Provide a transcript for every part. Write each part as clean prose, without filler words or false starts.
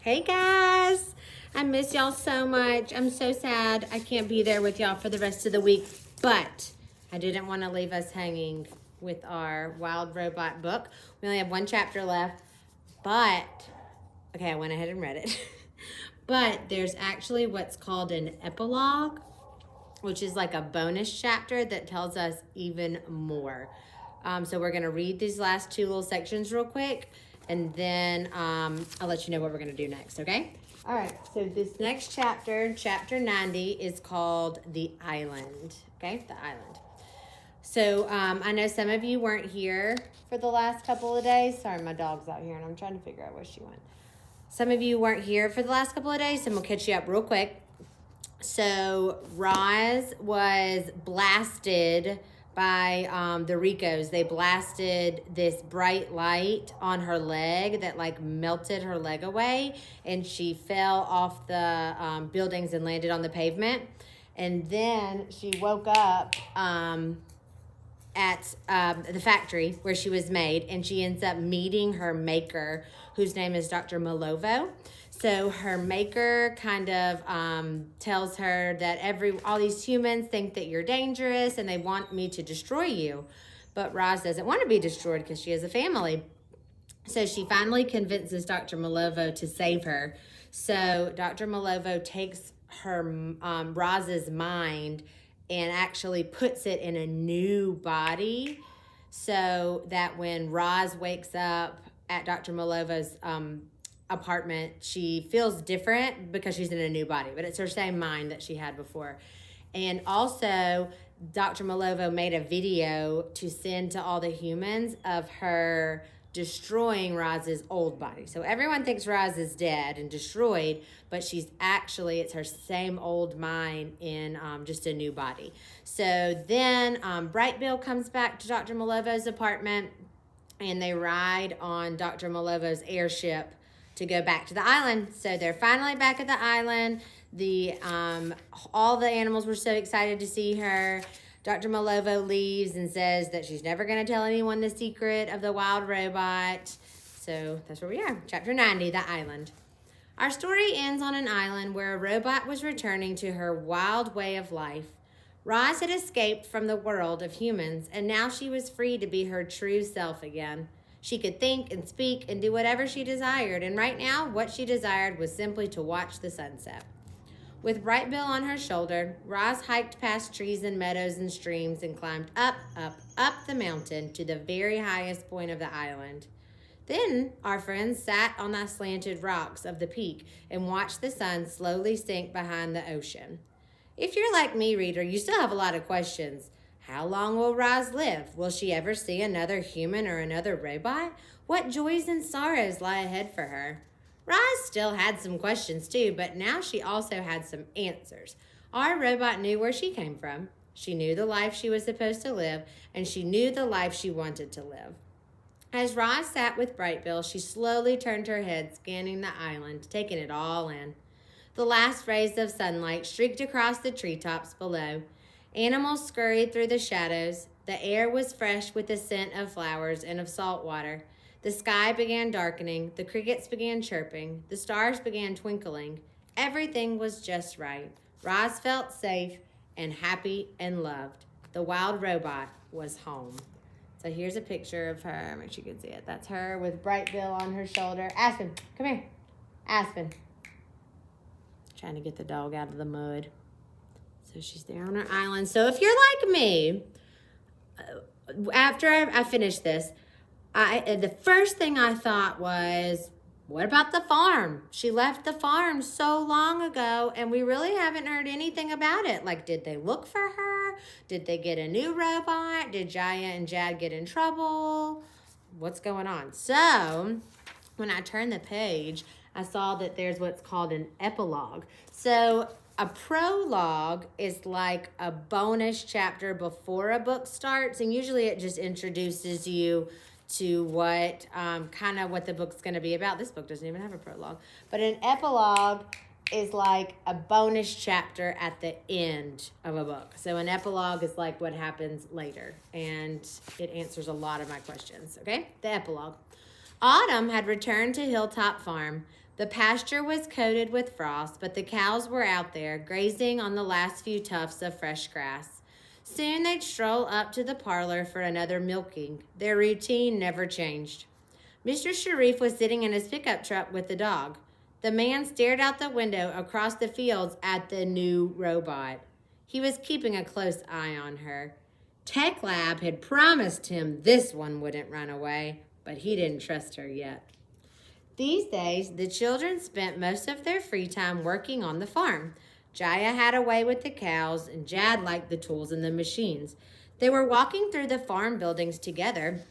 Hey guys, I miss y'all so much. I'm so sad I can't be there with y'all for the rest of the week, but I didn't want to leave us hanging with our Wild Robot book. We only have one chapter left, but okay, I went ahead and read it. But there's actually what's called an epilogue, which is like a bonus chapter that tells us even more. So we're going to read these last two little sections real quick, and then I'll let you know what we're going to do next, okay? All right, so this next chapter, chapter 90, is called The Island, okay? The Island. So I know some of you weren't here for the last couple of days. Sorry, my dog's out here, and I'm trying to figure out where she went. Some of you weren't here for the last couple of days, and we'll catch you up real quick. So Roz was blasted by the Ricos. They blasted this bright light on her leg that like melted her leg away, and she fell off the buildings and landed on the pavement. And then she woke up at the factory where she was made, and she ends up meeting her maker, whose name is Dr. Malovo. So her maker kind of tells her that all these humans think that you're dangerous and they want me to destroy you. But Roz doesn't want to be destroyed because she has a family. So she finally convinces Dr. Malovo to save her. So Dr. Malovo takes her Roz's mind and actually puts it in a new body so that when Roz wakes up at Dr. Malovo's apartment, she feels different because she's in a new body, but it's her same mind that she had before. And also, Dr. Malovo made a video to send to all the humans of her destroying Roz's old body. So everyone thinks Roz is dead and destroyed, but it's her same old mind in just a new body. So then Bright Bill comes back to Dr. Malovo's apartment, and they ride on Dr. Malovo's airship to go back to the island. So they're finally back at the island. All the animals were so excited to see her. Dr. Malovo leaves and says that she's never going to tell anyone the secret of the wild robot. So that's where we are. Chapter 90, The Island. Our story ends on an island where a robot was returning to her wild way of life. Roz had escaped from the world of humans, and now she was free to be her true self again. She could think and speak and do whatever she desired, and right now, what she desired was simply to watch the sunset. With Bright Bill on her shoulder, Roz hiked past trees and meadows and streams and climbed up the mountain to the very highest point of the island. Then our friends sat on the slanted rocks of the peak and watched the sun slowly sink behind the ocean. If you're like me, reader, you still have a lot of questions. How long will Roz live? Will she ever see another human or another robot? What joys and sorrows lie ahead for her? Roz still had some questions too, but now she also had some answers. Our robot knew where she came from. She knew the life she was supposed to live, and she knew the life she wanted to live. As Roz sat with Bright Bill, she slowly turned her head, scanning the island, taking it all in. The last rays of sunlight streaked across the treetops below. Animals scurried through the shadows. The air was fresh with the scent of flowers and of salt water. The sky began darkening. The crickets began chirping. The stars began twinkling. Everything was just right. Roz felt safe and happy and loved. The wild robot was home. So here's a picture of her. Make sure you can see it. That's her with Bright Bill on her shoulder. Aspen, come here. Aspen. Trying to get the dog out of the mud. So she's there on her island. So if you're like me, after I finished this, the first thing I thought was, what about the farm? She left the farm so long ago, and we really haven't heard anything about it. Like, did they look for her? Did they get a new robot? Did Jaya and Jad get in trouble? What's going on? So when I turned the page, I saw that there's what's called an epilogue. So a prologue is like a bonus chapter before a book starts, and usually it just introduces you to what the book's going to be about. This book doesn't even have a prologue. But an epilogue is like a bonus chapter at the end of a book. So an epilogue is like what happens later, and it answers a lot of my questions, okay? The epilogue. Autumn had returned to Hilltop Farm. The pasture was coated with frost, but the cows were out there, grazing on the last few tufts of fresh grass. Soon they'd stroll up to the parlor for another milking. Their routine never changed. Mr. Sharif was sitting in his pickup truck with the dog. The man stared out the window across the fields at the new robot. He was keeping a close eye on her. Tech Lab had promised him this one wouldn't run away, but he didn't trust her yet. These days, the children spent most of their free time working on the farm. Jaya had a way with the cows, and Jad liked the tools and the machines. They were walking through the farm buildings together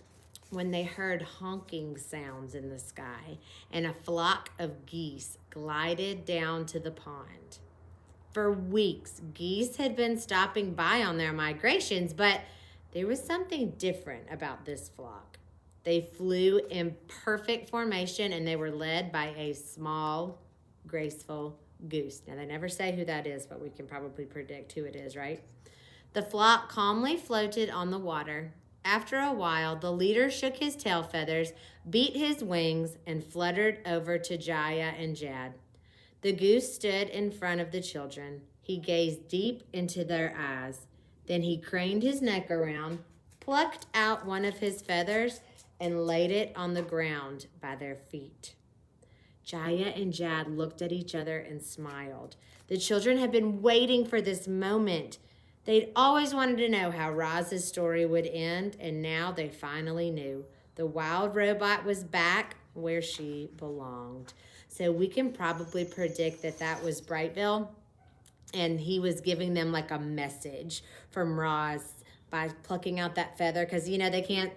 when they heard honking sounds in the sky, and a flock of geese glided down to the pond. For weeks, geese had been stopping by on their migrations, but there was something different about this flock. They flew in perfect formation, and they were led by a small, graceful goose. Now, they never say who that is, but we can probably predict who it is, right? The flock calmly floated on the water. After a while, the leader shook his tail feathers, beat his wings, and fluttered over to Jaya and Jad. The goose stood in front of the children. He gazed deep into their eyes. Then he craned his neck around, plucked out one of his feathers, and laid it on the ground by their feet. Jaya and Jad looked at each other and smiled. The children had been waiting for this moment. They'd always wanted to know how Roz's story would end, and now they finally knew. The wild robot was back where she belonged. So we can probably predict that that was Brightville, and he was giving them like a message from Roz by plucking out that feather, because, you know, they can't,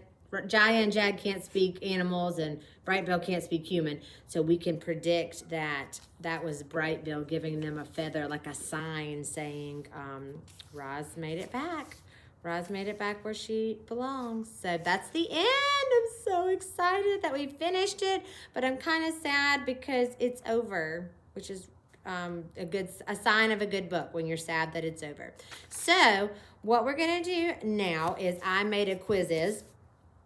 Jaya and Jad can't speak animals, and Brightville can't speak human. So we can predict that that was Brightville giving them a feather, like a sign saying, Roz made it back. Roz made it back where she belongs. So that's the end. I'm so excited that we finished it, but I'm kind of sad because it's over, which is a sign of a good book when you're sad that it's over. So what we're gonna do now is I made a quizzes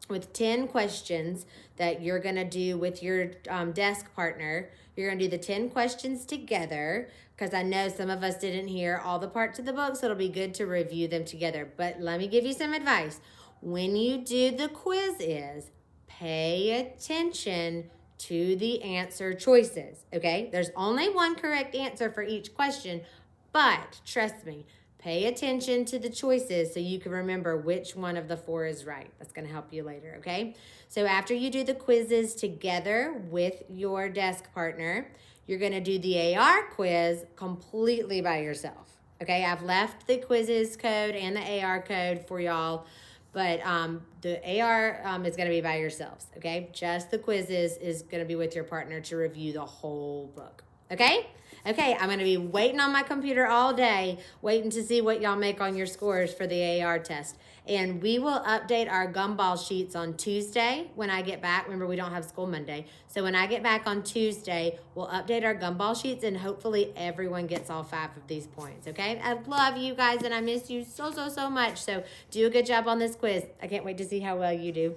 with 10 questions that you're going to do with your desk partner. You're going to do the 10 questions together, because I know some of us didn't hear all the parts of the book, so it'll be good to review them together. But let me give you some advice. When you do the quizzes, pay attention to the answer choices, okay? There's only one correct answer for each question, but trust me, pay attention to the choices so you can remember which one of the 4 is right. That's going to help you later, okay? So after you do the quizzes together with your desk partner, you're going to do the AR quiz completely by yourself, okay? I've left the quizzes code and the AR code for y'all, but the AR is going to be by yourselves, okay? Just the quizzes is going to be with your partner to review the whole book, okay? Okay, I'm going to be waiting on my computer all day, waiting to see what y'all make on your scores for the AR test. And we will update our gumball sheets on Tuesday when I get back. Remember, we don't have school Monday. So when I get back on Tuesday, we'll update our gumball sheets, and hopefully everyone gets all 5 of these points, okay? I love you guys, and I miss you so, so, so much. So do a good job on this quiz. I can't wait to see how well you do.